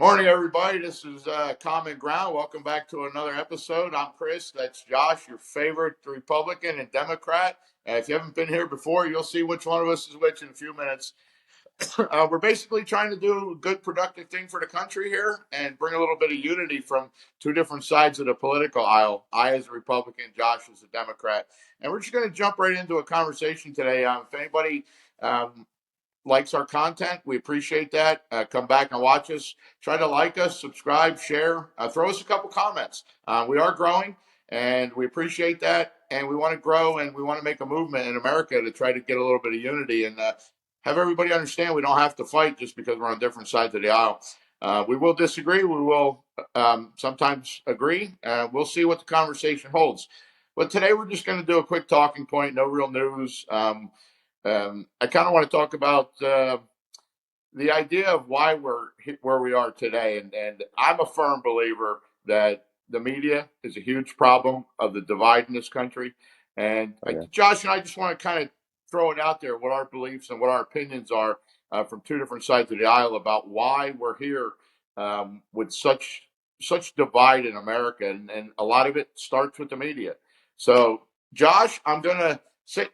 Morning, everybody. This is Common Ground. Welcome back to another episode. I'm Chris. That's Josh, your favorite Republican and Democrat. If you haven't been here before, you'll see which one of us is which in a few minutes. We're basically trying to do a good, productive thing for the country here and bring a little bit of unity from two different sides of the political aisle. I, as a Republican, Josh, as a Democrat. And we're just going to jump right into a conversation today. If anybody likes our content, we appreciate that. Come back and watch us. Try to like us, subscribe, share, throw us a couple comments. We are growing, and we appreciate that. And we want to grow, and we want to make a movement in America to try to get a little bit of unity and have everybody understand we don't have to fight just because we're on different sides of the aisle. We will disagree. We will sometimes agree. We'll see what the conversation holds. But today we're just going to do a quick talking point, no real news. I kind of want to talk about the idea of why we're where we are today. And I'm a firm believer that the media is a huge problem of the divide in this country. And Oh, yeah. Josh and I just want to kind of throw it out there what our beliefs and what our opinions are from two different sides of the aisle about why we're here with such divide in America. And a lot of it starts with the media. So, Josh, I'm going to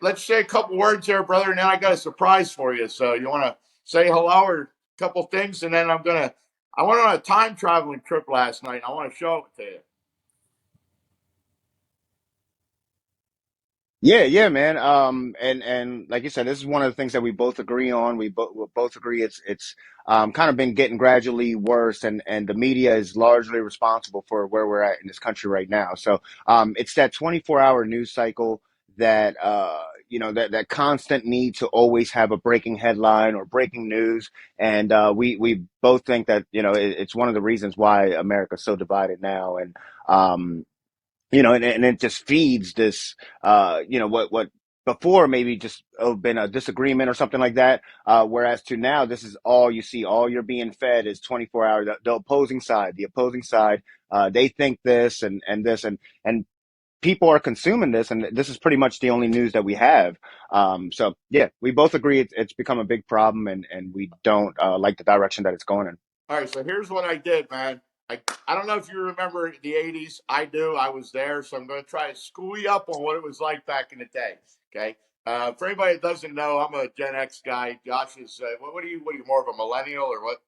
let's say a couple words there, brother, and then I got a surprise for you. So you want to say hello or a couple things, and then I went on a time traveling trip last night. I want to show it to you. Yeah, man. And like you said, this is one of the things that we both agree on. We both agree it's kind of been getting gradually worse, and the media is largely responsible for where we're at in this country right now. So it's that 24-hour news cycle that that constant need to always have a breaking headline or breaking news, and we both think that it's one of the reasons why America's so divided now, and um and it just feeds this, what before maybe just been a disagreement or something like that. Whereas to now, this is all you see. All you're being fed is 24 hours. The opposing side, they think this and this, and people are consuming this, and this is pretty much the only news that we have. So yeah, we both agree it's become a big problem, and we don't like the direction that it's going in. All right, so here's what I did, man. I don't know if you remember the 80s. I do. I was there, so I'm going to try to school you up on what it was like back in the day. Okay. For anybody that doesn't know, I'm a Gen X guy. Josh is, what are you, more of a millennial or what?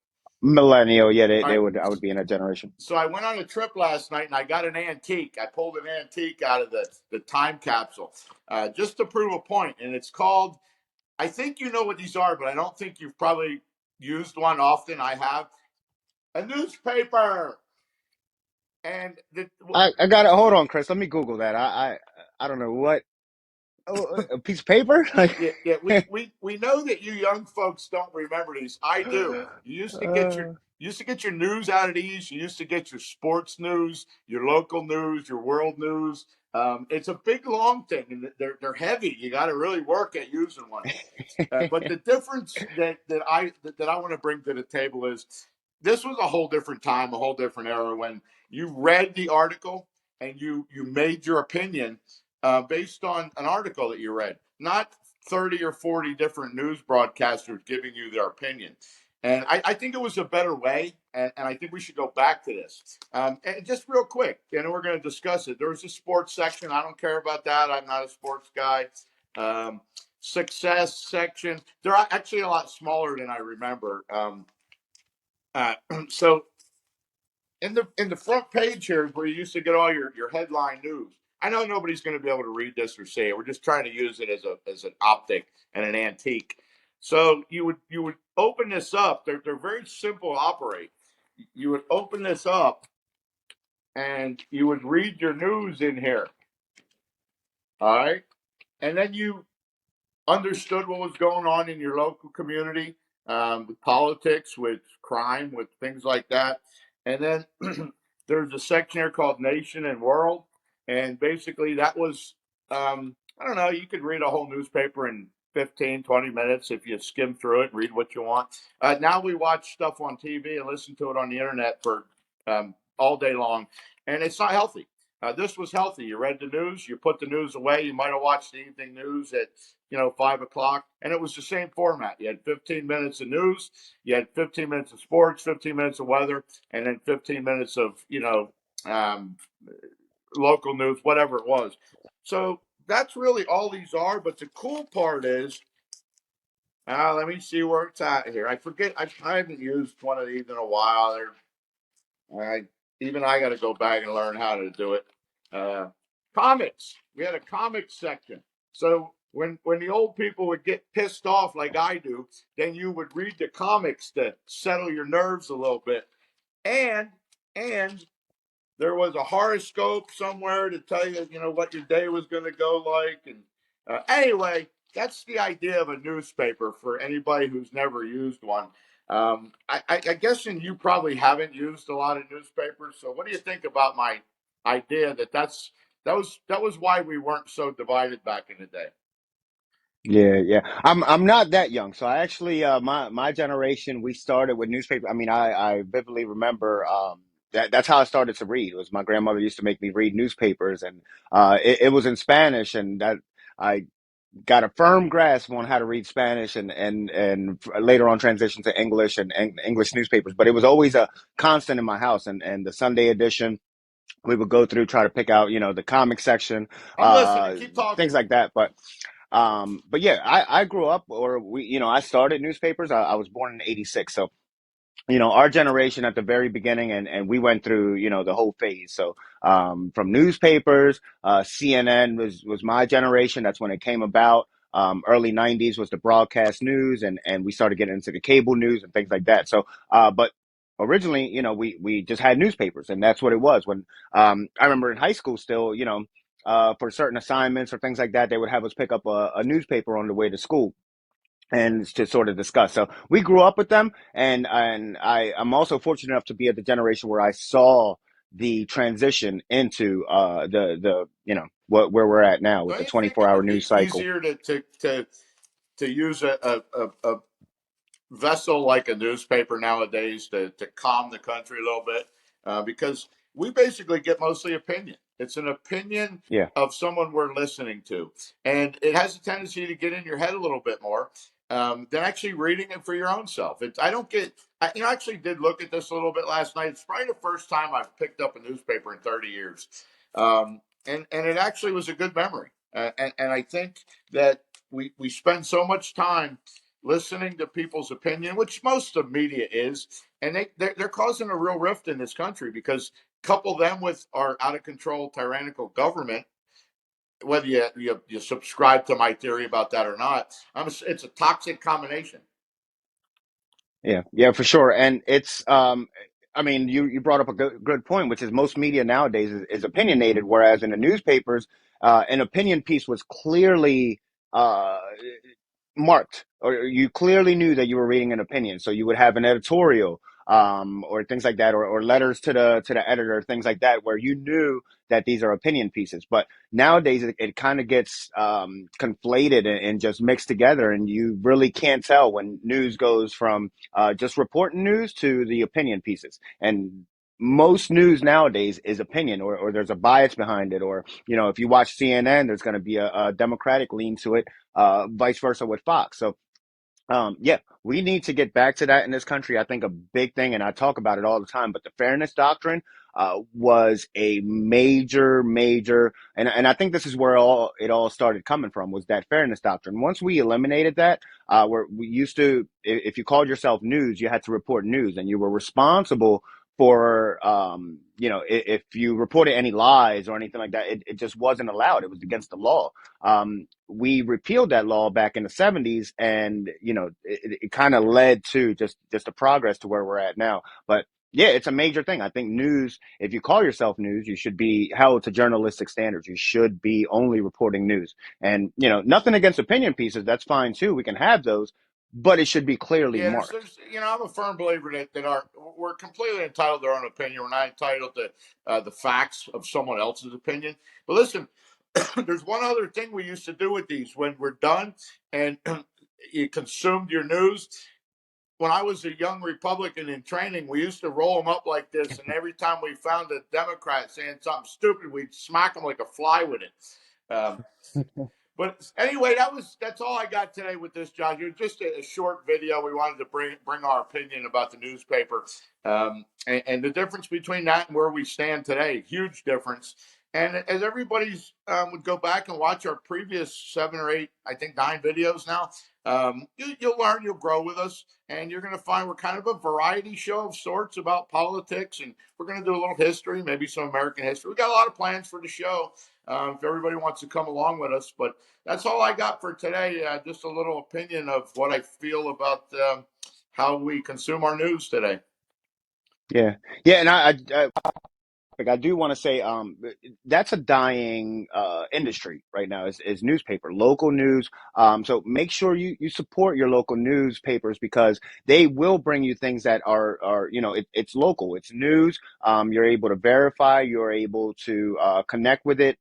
Millennial, yeah, they, All they right. would I would be in that generation. So I went on a trip last night and I got an antique. I pulled an antique out of the time capsule just to prove a point. And it's called, I think you know what these are, but I don't think you've probably used one often. I have a newspaper. And I got to hold on, Chris. Let me Google that. I don't know what. Oh, a piece of paper? Like, yeah, yeah, we know that you young folks don't remember these. I do. uh, You used to get your news out of these. You used to get your sports news, your local news, your world news. It's a big long thing, and they're heavy. You got to really work at using one. But the difference that I want to bring to the table is this was a whole different time, a whole different era when you read the article and you made your opinion based on an article that you read, not 30 or 40 different news broadcasters giving you their opinion. And I think it was a better way, and I think we should go back to this. And just real quick, we're going to discuss it. There's a sports section. I don't care about that. I'm not a sports guy. Um, Success section. They're actually a lot smaller than I remember. Uh, so in the front page here is where you used to get all your headline news. I know nobody's going to be able to read this or see it. We're just trying to use it as an optic and an antique. So you would open this up. They're very simple to operate. You would open this up and you would read your news in here. All right, and then you understood what was going on in your local community with politics, with crime, with things like that. And then there's a section here called Nation and World. And basically, that was, I don't know, you could read a whole newspaper in 15, 20 minutes if you skim through it and read what you want. Now we watch stuff on TV and listen to it on the internet for all day long, and it's not healthy. This was healthy. You read the news, you put the news away. You might have watched the evening news at 5 o'clock, and it was the same format. You had 15 minutes of news, you had 15 minutes of sports, 15 minutes of weather, and then 15 minutes of um, local news, whatever it was. So that's really all these are. But the cool part is, let me see where it's at here. I forget. I haven't used one of these in a while. I even I got to go back and learn how to do it. Uh, Comics. We had a comics section. So when the old people would get pissed off like I do, then you would read the comics to settle your nerves a little bit. And and there was a horoscope somewhere to tell you, what your day was going to go like. And anyway, that's the idea of a newspaper for anybody who's never used one. I guess, and you probably haven't used a lot of newspapers. So, what do you think about my idea that was why we weren't so divided back in the day? Yeah, yeah. I'm not that young, so I actually my generation we started with newspaper. I mean, I vividly remember that's how I started to read. It was my grandmother used to make me read newspapers, and it was in Spanish, and that I got a firm grasp on how to read Spanish, and later on transition to English and English newspapers. But it was always a constant in my house, and the Sunday edition we would go through, try to pick out the comic section, I'm listening. uh, Keep talking. things like that. But yeah, I grew up, or I started newspapers. I was born in '86, so our generation at the very beginning, and we went through the whole phase. So from newspapers, CNN was my generation. That's when it came about. Early '90s was the broadcast news, and we started getting into the cable news and things like that. So, but originally, we just had newspapers, and that's what it was. When I remember in high school, still, for certain assignments or things like that, they would have us pick up a newspaper on the way to school and to sort of discuss. So we grew up with them, and I'm also fortunate enough to be at the generation where I saw the transition into the where we're at now with Don't the you think 24-hour it'd news be cycle. easier to use a vessel like a newspaper nowadays to calm the country a little bit, because we basically get mostly opinion. It's an opinion Yeah, of someone we're listening to, and it has a tendency to get in your head a little bit more than actually reading it for your own self. I don't get. I actually did look at this a little bit last night. It's probably the first time I've picked up a newspaper in 30 years, and it actually was a good memory. And I think that we spend so much time listening to people's opinion, which most of media is, and they're causing a real rift in this country because couple them with our out of control tyrannical government. Whether you subscribe to my theory about that or not, it's a toxic combination. yeah, yeah, for sure. And it's I mean, you brought up a good point, which is most media nowadays is opinionated, whereas in the newspapers, an opinion piece was clearly uh marked, or you clearly knew that you were reading an opinion. So you would have an editorial, or things like that, or letters to the editor, things like that, where you knew that these are opinion pieces. But nowadays, it kind of gets conflated and just mixed together, and you really can't tell when news goes from just reporting news to the opinion pieces. And most news nowadays is opinion, or there's a bias behind it, or if you watch CNN, there's going to be a Democratic lean to it, vice versa with Fox. So, yeah, we need to get back to that in this country. I think a big thing, and I talk about it all the time, but the fairness doctrine was a major, and I think this is where it all started coming from, was that fairness doctrine. Once we eliminated that, where we used to, if you called yourself news, you had to report news, and you were responsible for, if you reported any lies or anything like that, it just wasn't allowed. It was against the law. We repealed that law back in the '70s, and it kind of led to just a progress to where we're at now. But yeah, it's a major thing. I think news, if you call yourself news, you should be held to journalistic standards. You should be only reporting news. And nothing against opinion pieces, that's fine too, we can have those, but it should be clearly Yeah, there's, marked. there's, I'm a firm believer that we're completely entitled to our own opinion. We're not entitled to the facts of someone else's opinion. But listen, there's one other thing we used to do with these when we're done and you consumed your news. when I was a young Republican in training, we used to roll them up like this, and every time we found a Democrat saying something stupid, we'd smack them like a fly with it. But anyway, that's all I got today with this, Josh. It was just a short video. We wanted to bring our opinion about the newspaper, and the difference between that and where we stand today. Huge difference. And as everybody's would go back and watch our previous 7 or 8, I think 9 videos now, you'll learn, you'll grow with us, and you're going to find we're kind of a variety show of sorts about politics, and we're going to do a little history, maybe some American history. We got a lot of plans for the show. If everybody wants to come along with us, but that's all I got for today. Just a little opinion of what I feel about how we consume our news today. Yeah, yeah, and I do want to say that's a dying industry right now is newspaper, local news. So make sure you support your local newspapers because they will bring you things that are it's local, it's news. You're able to verify, you're able to connect with it.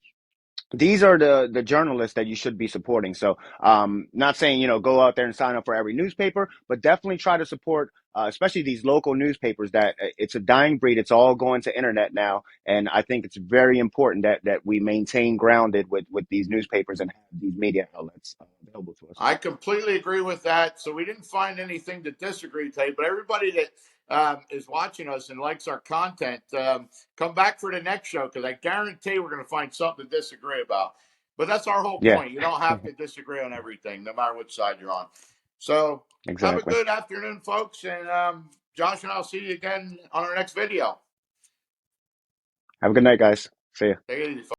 These are the journalists that you should be supporting. So, not saying, go out there and sign up for every newspaper, but definitely try to support, especially these local newspapers that it's a dying breed. It's all going to internet now. And I think it's very important that we maintain grounded with these newspapers and have these media outlets available to us. I completely agree with that. So we didn't find anything to disagree today, but everybody that is watching us and likes our content, come back for the next show because I guarantee we're going to find something to disagree about. But that's our whole Yeah, point. You don't have to disagree on everything, no matter which side you're on. So have a exactly. good afternoon, folks. And Josh and I'll see you again on our next video. Have a good night, guys. See ya. Take it easy, folks.